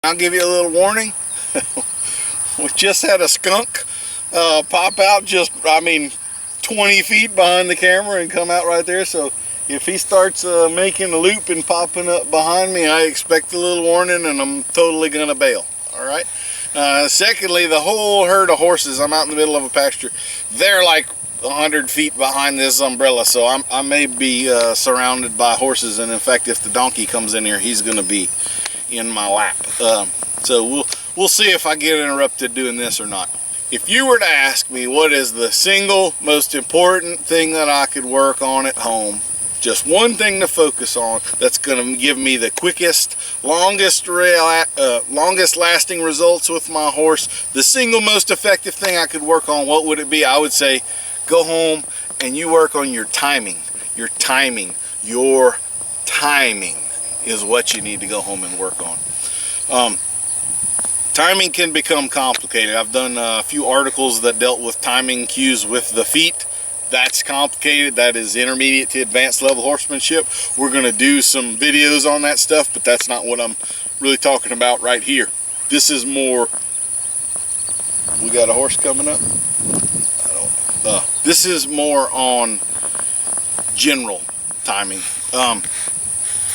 I'll give you a little warning. We just had a skunk pop out just, 20 feet behind the camera and come out right there. So if he starts making a loop and popping up behind me, I expect a little warning and I'm totally going to bail. All right. Secondly, the whole herd of horses, I'm out in the middle of a pasture. They're like 100 feet behind this umbrella. So I may be surrounded by horses. And in fact, if the donkey comes in here, he's going to be in my lap. So we'll see if I get interrupted doing this or not. If you were to ask me what is the single most important thing that I could work on at home, just one thing to focus on that's going to give me the quickest, longest lasting results with my horse, the single most effective thing I could work on, what would it be? I would say go home and you work on your timing. Your timing is what you need to go home and work on. Timing can become complicated. I've done a few articles that dealt with timing cues with the feet. That's complicated. That is intermediate to advanced level horsemanship. We're going to do some videos on that stuff, but that's not what I'm really talking about right here. This is more, we got a horse coming up. This is more on general timing.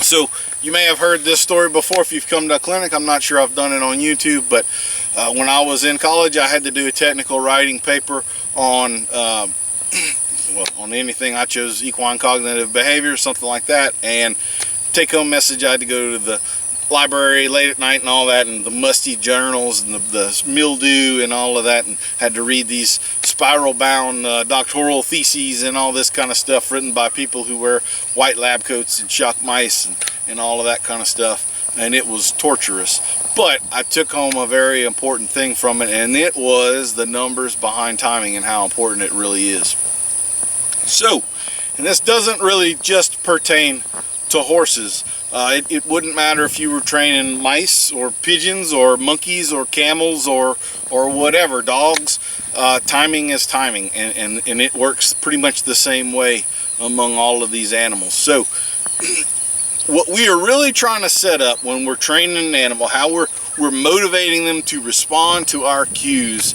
So you may have heard this story before if you've come to a clinic. I'm not sure I've done it on YouTube, but when I was in college, I had to do a technical writing paper on on anything. I chose equine cognitive behavior, something like that, and take-home message, I had to go to the library late at night and all that, and the musty journals and the mildew and all of that, and had to read these spiral-bound doctoral theses and all this kind of stuff written by people who wear white lab coats and shock mice and all of that kind of stuff, and it was torturous. But I took home a very important thing from it, and it was the numbers behind timing and how important it really is. So, and this doesn't really just pertain to horses. It wouldn't matter if you were training mice or pigeons or monkeys or camels or whatever, dogs. Timing is timing, and it works pretty much the same way among all of these animals. So what we are really trying to set up when we're training an animal, how we're motivating them to respond to our cues,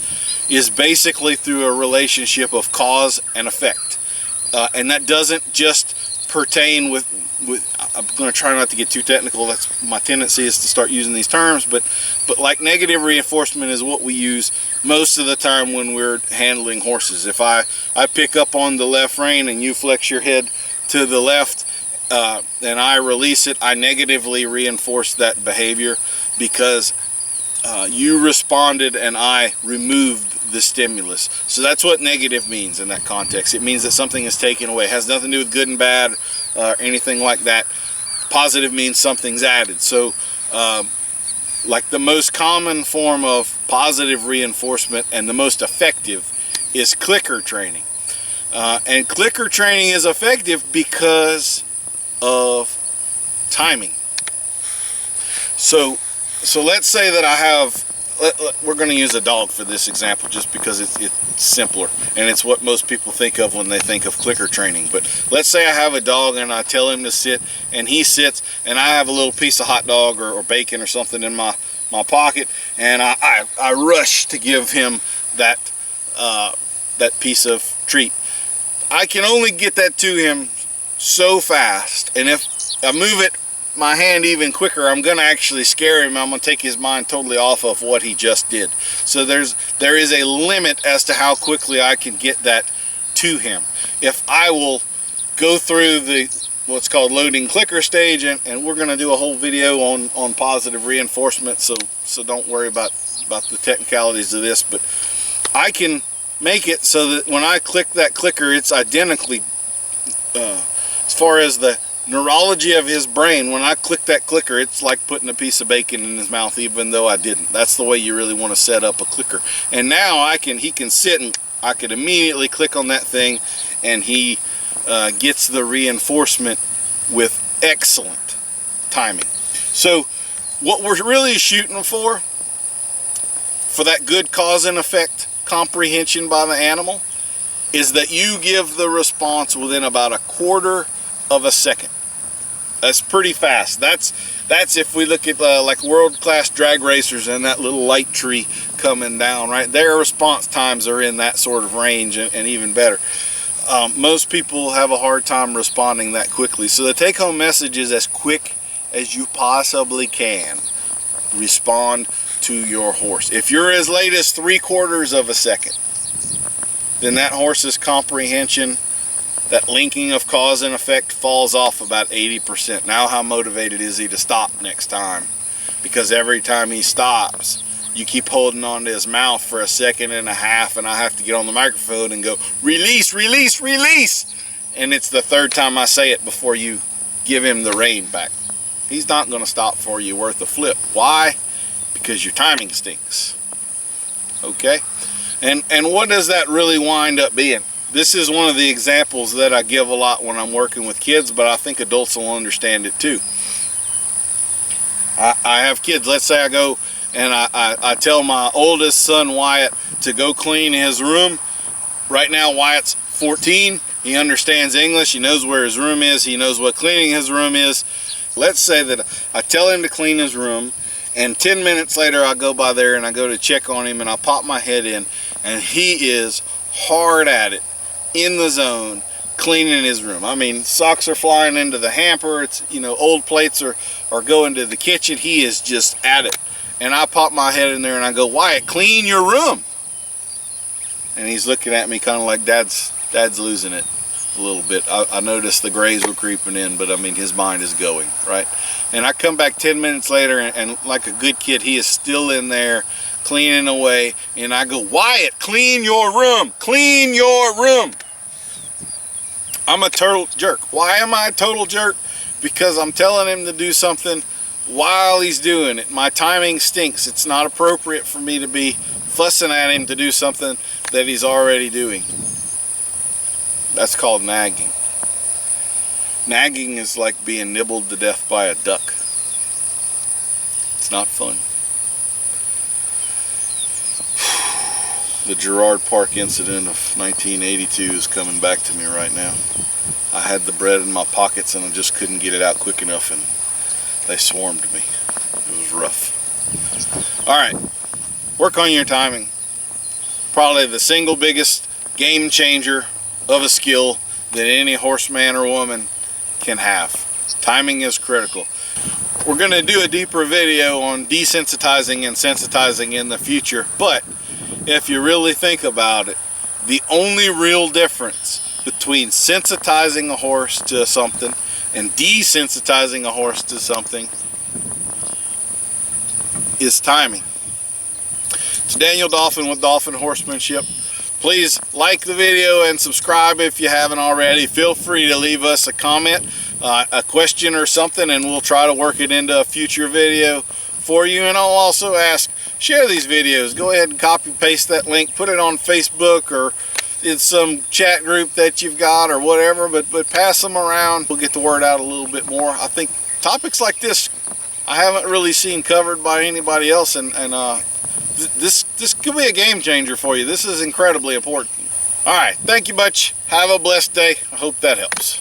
is basically through a relationship of cause and effect. And that doesn't just pertain with I'm going to try not to get too technical. That's my tendency, is to start using these terms, but like negative reinforcement is what we use most of the time when we're handling horses. If I pick up on the left rein and you flex your head to the left and I release it, I negatively reinforce that behavior because you responded and I removed the stimulus. So that's what negative means in that context. It means that something is taken away. It has nothing to do with good and bad or anything like that. Positive means something's added. So like the most common form of positive reinforcement and the most effective is clicker training. And clicker training is effective because of timing. So let's say that I have, we're going to use a dog for this example just because it's simpler and it's what most people think of when they think of clicker training. But let's say I have a dog and I tell him to sit and he sits, and I have a little piece of hot dog or bacon or something in my pocket, and I rush to give him that piece of treat. I can only get that to him so fast, and if I move my hand even quicker, I'm going to actually scare him. I'm going to take his mind totally off of what he just did. So there is a limit as to how quickly I can get that to him. If I will go through what's called loading clicker stage, and we're going to do a whole video on positive reinforcement, so don't worry about the technicalities of this, but I can make it so that when I click that clicker, it's identically as far as the neurology of his brain. When I click that clicker, it's like putting a piece of bacon in his mouth, even though I didn't. That's the way you really want to set up a clicker. And now he can sit and I could immediately click on that thing, and he gets the reinforcement with excellent timing. So what we're really shooting for that good cause and effect comprehension by the animal, is that you give the response within about a quarter of a second. That's pretty fast. That's if we look at like world-class drag racers and that little light tree coming down, right? Their response times are in that sort of range, and even better. Most people have a hard time responding that quickly. So the take-home message is, as quick as you possibly can, respond to your horse. If you're as late as 3/4 of a second, then that horse's comprehension, that linking of cause and effect, falls off about 80%. Now how motivated is he to stop next time? Because every time he stops, you keep holding on to his mouth for a second and a half, and I have to get on the microphone and go, release, release, release. And it's the third time I say it before you give him the rein back. He's not going to stop for you worth a flip. Why? Because your timing stinks. Okay? And what does that really wind up being? This is one of the examples that I give a lot when I'm working with kids, but I think adults will understand it too. I have kids. Let's say I go and I tell my oldest son, Wyatt, to go clean his room. Right now, Wyatt's 14. He understands English. He knows where his room is. He knows what cleaning his room is. Let's say that I tell him to clean his room, and 10 minutes later I go by there and I go to check on him, and I pop my head in, and he is hard at it, in the zone, cleaning his room. I mean, socks are flying into the hamper. It's, you know, old plates are going to the kitchen. He is just at it. And I pop my head in there and I go, Wyatt, clean your room. And he's looking at me kind of like dad's losing it a little bit. I noticed the grays were creeping in, but I mean, his mind is going, right? And I come back 10 minutes later, and like a good kid, he is still in there cleaning away. And I go, Wyatt, clean your room. Clean your room. I'm a total jerk. Why am I a total jerk? Because I'm telling him to do something while he's doing it. My timing stinks. It's not appropriate for me to be fussing at him to do something that he's already doing. That's called nagging. Nagging is like being nibbled to death by a duck. It's not fun. The Girard Park incident of 1982 is coming back to me right now. I had the bread in my pockets and I just couldn't get it out quick enough, and they swarmed me. It was rough. Alright, work on your timing. Probably the single biggest game changer of a skill that any horseman or woman can have. Timing is critical. We're going to do a deeper video on desensitizing and sensitizing in the future, but if you really think about it, the only real difference between sensitizing a horse to something and desensitizing a horse to something is timing. It's Daniel Dauphin with Dauphin Horsemanship. Please like the video and subscribe if you haven't already. Feel free to leave us a comment, a question or something, and we'll try to work it into a future video for you. And I'll also ask, share these videos. Go ahead and copy paste that link, put it on Facebook or in some chat group that you've got or whatever, but pass them around. We'll get the word out a little bit more. I think topics like this I haven't really seen covered by anybody else, and this could be a game changer for you. This is incredibly important. All right, thank you much. Have a blessed day. I hope that helps.